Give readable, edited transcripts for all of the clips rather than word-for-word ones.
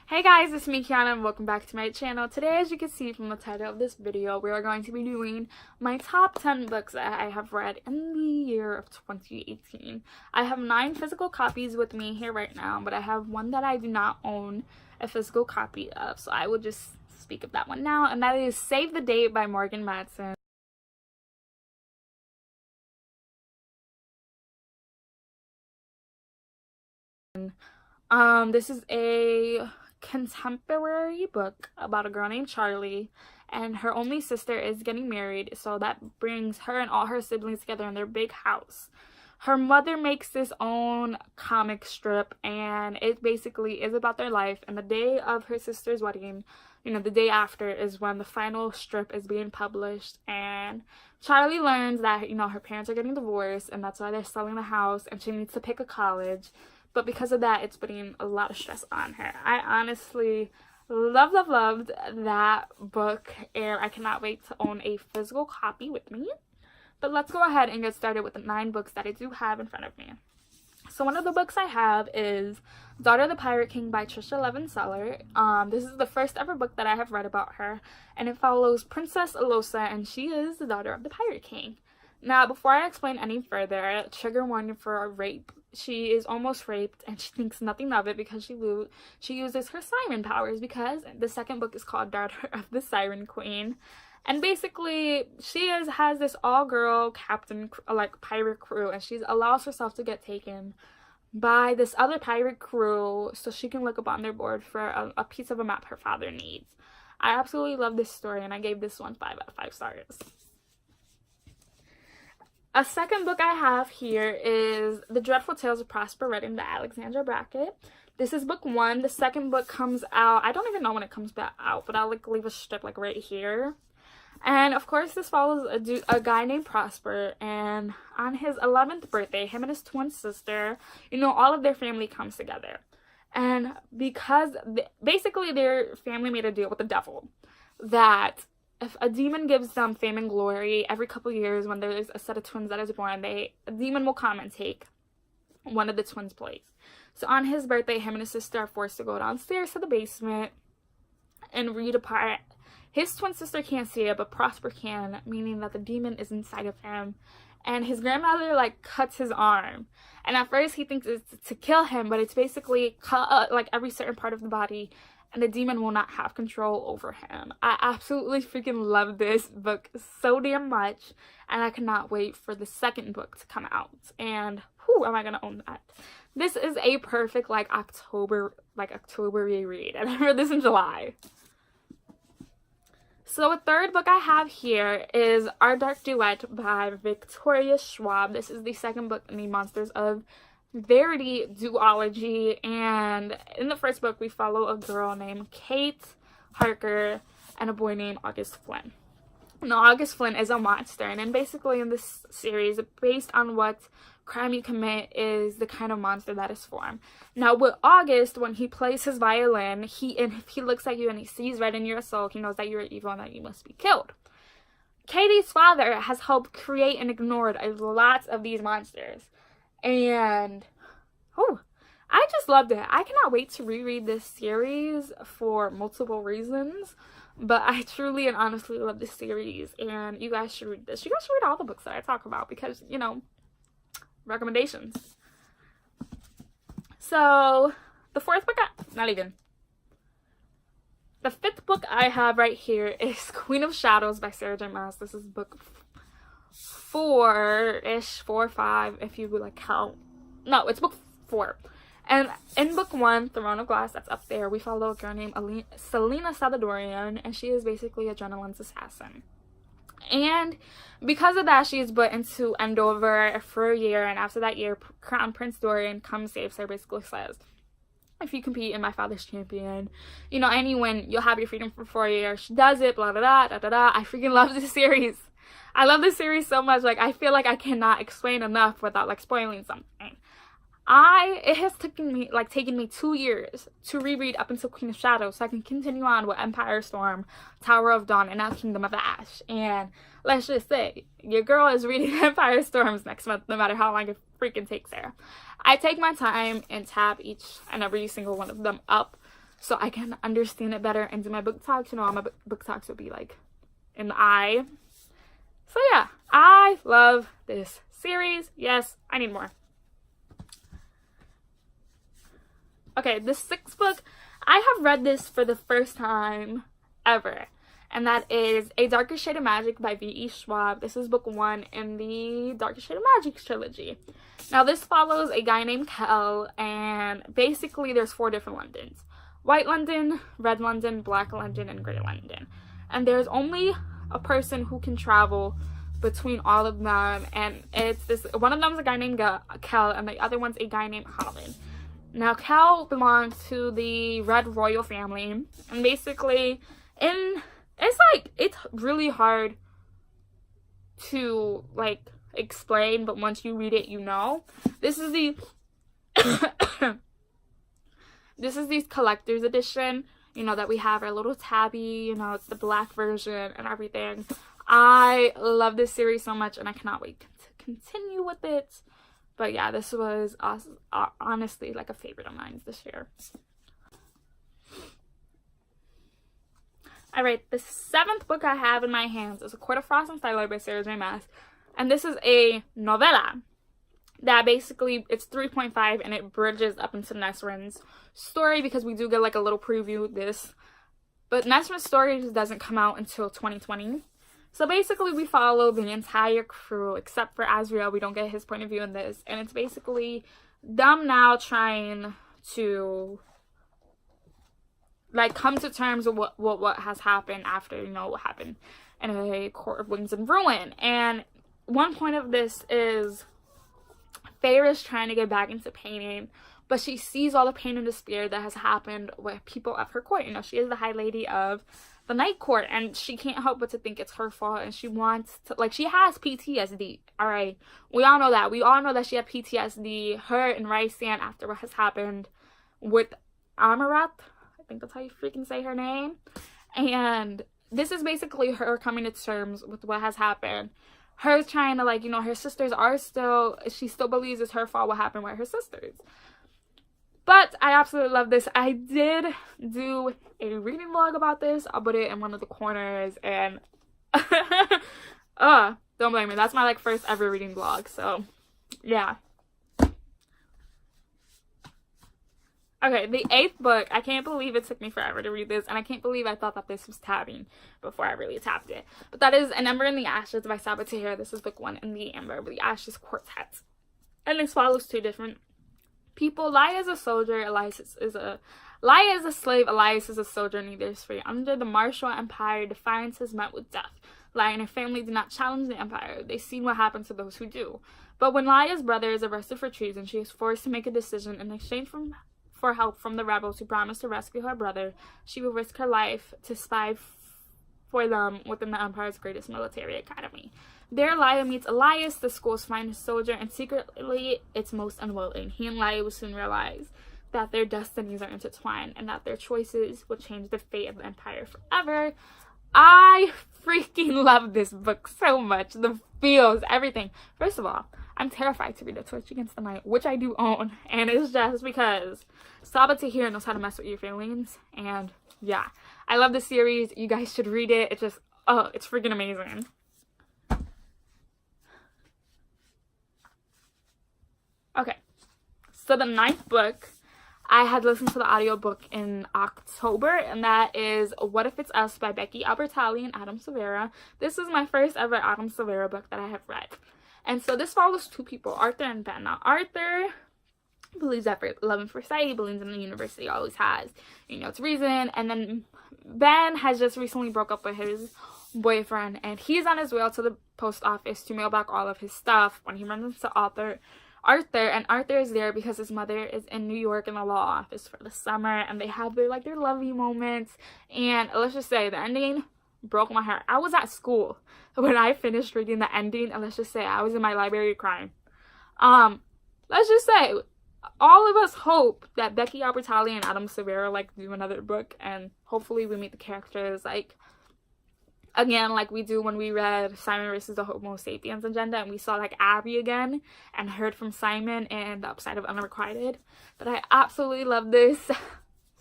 Hey guys, it's me Kiana and welcome back to my channel. Today, as you can see from the title of this video, we are going to be doing my top 10 books that I have read in the year of 2018. I have 9 physical copies with me here right now, but I have one that I do not own a physical copy of, so I will just speak of that one now, and that is Save the Date by Morgan Matson. This is a contemporary book about a girl named Charlie, and her only sister is getting married, so that brings her and all her siblings together in their big house. Her mother makes this own comic strip, and it basically is about their life, and the day of her sister's wedding, the day after is when the final strip is being published, and Charlie learns that, her parents are getting divorced, and that's why they're selling the house, and she needs to pick a college. But because of that, it's putting a lot of stress on her. I honestly loved that book, and I cannot wait to own a physical copy with me. But let's go ahead and get started with the 9 books that I do have in front of me. So one of the books I have is Daughter of the Pirate King by Trisha Levenseller. This is the first ever book that I have read about her, and it follows Princess Alosa, and she is the daughter of the Pirate King. Now, before I explain any further, trigger warning for a rape. She is almost raped, and she thinks nothing of it because she uses her siren powers, because the second book is called Daughter of the Siren Queen. And basically, she has this all-girl captain, pirate crew, and she allows herself to get taken by this other pirate crew so she can look up on their board for a piece of a map her father needs. I absolutely love this story, and I gave this one 5 out of 5 stars. A second book I have here is The Dreadful Tales of Prosper Redding by Alexandra Brackett. This is book 1. The second book comes out, I don't even know when it comes back out, but I'll leave a strip right here. And of course, this follows a guy named Prosper, and on his 11th birthday, him and his twin sister, all of their family comes together. And because basically their family made a deal with the devil that if a demon gives them fame and glory, every couple years when there's a set of twins that is born, a demon will come and take one of the twins' place. So on his birthday, him and his sister are forced to go downstairs to the basement and read a part. His twin sister can't see it, but Prosper can, meaning that the demon is inside of him. And his grandmother, cuts his arm. And at first he thinks it's to kill him, but it's basically cut, every certain part of the body, and the demon will not have control over him. I absolutely freaking love this book so damn much, and I cannot wait for the second book to come out. And whew, am I gonna own that? This is a perfect October read, and I read this in July. So a third book I have here is Our Dark Duet by Victoria Schwab. This is the second book in the Monsters of Verity duology, and in the first book we follow a girl named Kate Harker and a boy named August Flynn. Now, August Flynn is a monster, and then basically in this series, based on what crime you commit is the kind of monster that is formed. Now with August, when he plays his violin, if he looks at you and he sees red in your soul, he knows that you're evil and that you must be killed. Katie's father has helped create and ignored a lot of these monsters. And I just loved it. I cannot wait to reread this series for multiple reasons, but I truly and honestly love this series, and you guys should read this. You guys should read all the books that I talk about because, recommendations. So the fourth book, the fifth book I have right here is Queen of Shadows by Sarah J. Maas. This is book 4-ish, 4 or 5 if you count. No, it's book 4. And in book 1, Throne of Glass, that's up there, we follow a girl named Selena Salvadorian, and she is basically Adrenaline's assassin. And because of that, she is put into Andover for a year, and after that year, Crown Prince Dorian comes, saves her, basically says, if you compete in my father's champion, and you win, you'll have your freedom for 4 years. She does it, blah, blah, blah, da, da, da. I freaking love this series. I love this series so much. I feel like I cannot explain enough without spoiling something. It has taken me 2 years to reread up until Queen of Shadows, so I can continue on with Empire Storm, Tower of Dawn, and now Kingdom of Ash. And let's just say, your girl is reading Empire Storms next month, no matter how long it freaking takes her. I take my time and tab each and every single one of them up so I can understand it better and do my book talks. You know, all my book talks would be like in the eye. So yeah, I love this series. Yes, I need more. Okay, the 6th book, I have read this for the first time ever, and that is A Darker Shade of Magic by V.E. Schwab. This is book 1 in the Darker Shade of Magic trilogy. Now, this follows a guy named Kel, and basically there's 4 different Londons. White London, Red London, Black London, and Grey London. And there's only a person who can travel between all of them, and it's this, one of them is a guy named Kel, and the other one's a guy named Holland. Now, Kel belongs to the Red Royal family, and basically, it's really hard to, like, explain, but once you read it, you know. This is the, this is the collector's edition, you know, that we have our little tabby, you know, it's the black version and everything. I love this series so much, and I cannot wait to continue with it. But yeah, this was honestly like a favorite of mine this year. Alright, the 7th book I have in my hands is A Court of Frost and Starlight by Sarah J. Maas. And this is a novella that basically, it's 3.5 and it bridges up into Nesrin's story, because we do get like a little preview of this. But Nesrin's story just doesn't come out until 2020. So basically, we follow the entire crew, except for Azriel. We don't get his point of view in this. And it's basically them now trying to, like, come to terms with what has happened after, you know, what happened in A Court of Wings and Ruin. And one point of this is Feyre's trying to get back into painting, but she sees all the pain and despair that has happened with people of her court. You know, she is the High Lady of the Night Court, and she can't help but to think it's her fault, and she wants to, like, she has PTSD, alright? We all know that. We all know that she had PTSD, her and Rhysand, after what has happened with Amarath. I think that's how you freaking say her name. And this is basically her coming to terms with what has happened. Her trying to, like, you know, her sisters are still, she still believes it's her fault what happened with her sisters. But I absolutely love this. I did do a reading vlog about this. I'll put it in one of the corners, and don't blame me. That's my, like, first ever reading vlog. So, yeah. Okay, the 8th book. I can't believe it took me forever to read this, and I can't believe I thought that this was tabbing before I really tapped it. But that is An Ember in the Ashes by Sabathir. This is book 1 in the Ember of the Ashes Quartet. And this follows 2 different people. Laia is a soldier, Laia is a slave, Elias is a soldier, neither is free. Under the Martial Empire, defiance is met with death. Laia and her family do not challenge the Empire. They see what happens to those who do. But when Laia's brother is arrested for treason, she is forced to make a decision. In exchange for help from the rebels who promise to rescue her brother, she will risk her life to spy for them within the Empire's greatest military academy. There, Laia meets Elias, the school's finest soldier, and secretly its most unwilling. He and Laia will soon realize that their destinies are intertwined, and that their choices will change the fate of the Empire forever. I freaking love this book so much. The feels, everything. First of all, I'm terrified to read A Torch Against the Night, which I do own, and it's just because Sabathir knows how to mess with your feelings, and yeah. I love the series. You guys should read it. It's just, oh, it's freaking amazing. Okay, so the 9th book, I had listened to the audiobook in October, and that is What If It's Us by Becky Albertalli and Adam Silvera. This is my first ever Adam Silvera book that I have read. And so this follows 2 people, Arthur and Ben. Now, Arthur believes that for love and foresight, he believes in the universe, he always has. You know, it's reason. And then Ben has just recently broke up with his boyfriend, and he's on his way out to the post office to mail back all of his stuff when he runs into Arthur, and Arthur is there because his mother is in New York in the law office for the summer, and they have their lovely moments. And let's just say the ending broke my heart. I was at school when I finished reading the ending, and let's just say I was in my library crying. Let's just say all of us hope that Becky Albertalli and Adam Silvera like do another book, and hopefully we meet the characters like again, like we do when we read Simon versus the Homo Sapiens Agenda, and we saw like Abby again and heard from Simon and The Upside of Unrequited. But I absolutely love this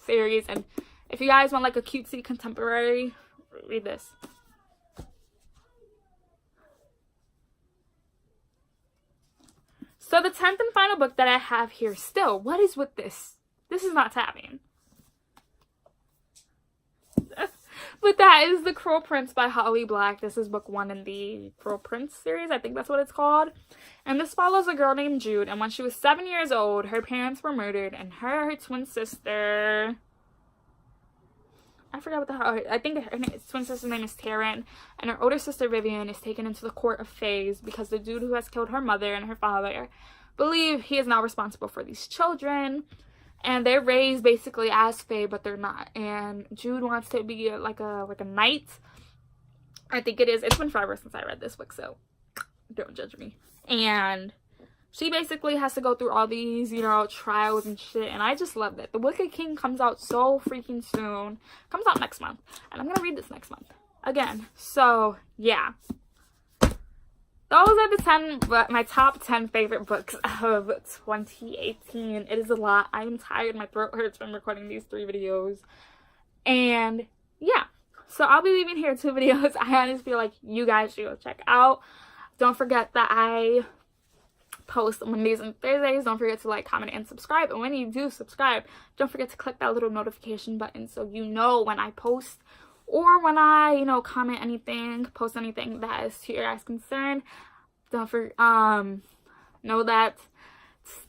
series. And if you guys want like a cutesy contemporary, read this. So the 10th and final book that I have here still, what is with this? This is not tapping. But that is The Cruel Prince by Holly Black. This is book 1 in the Cruel Prince series. I think that's what it's called. And this follows a girl named Jude. And when she was 7 years old, her parents were murdered. And her twin sister... I forgot what the hell... I think her twin sister's name is Taryn. And her older sister, Vivian, is taken into the court of Fays because the dude who has killed her mother and her father believe he is now responsible for these children. And they're raised basically as Fae, but they're not. And Jude wants to be like a knight. I think it is. It's been forever since I read this book, so don't judge me. And she basically has to go through all these, you know, trials and shit. And I just love it. The Wicked King comes out so freaking soon. Comes out next month. And I'm going to read this next month. Again. So, yeah. Those are the my top 10 favorite books of 2018. It is a lot. I am tired. My throat hurts from recording these 3 videos. And yeah. So I'll be leaving here 2 videos I honestly feel like you guys should go check out. Don't forget that I post Mondays and Thursdays. Don't forget to like, comment, and subscribe. And when you do subscribe, don't forget to click that little notification button so you know when I post or when I, you know, comment anything, post anything that is to your guys' concern. Don't know that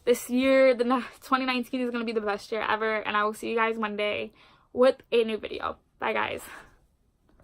this year, 2019 is going to be the best year ever. And I will see you guys Monday with a new video. Bye, guys.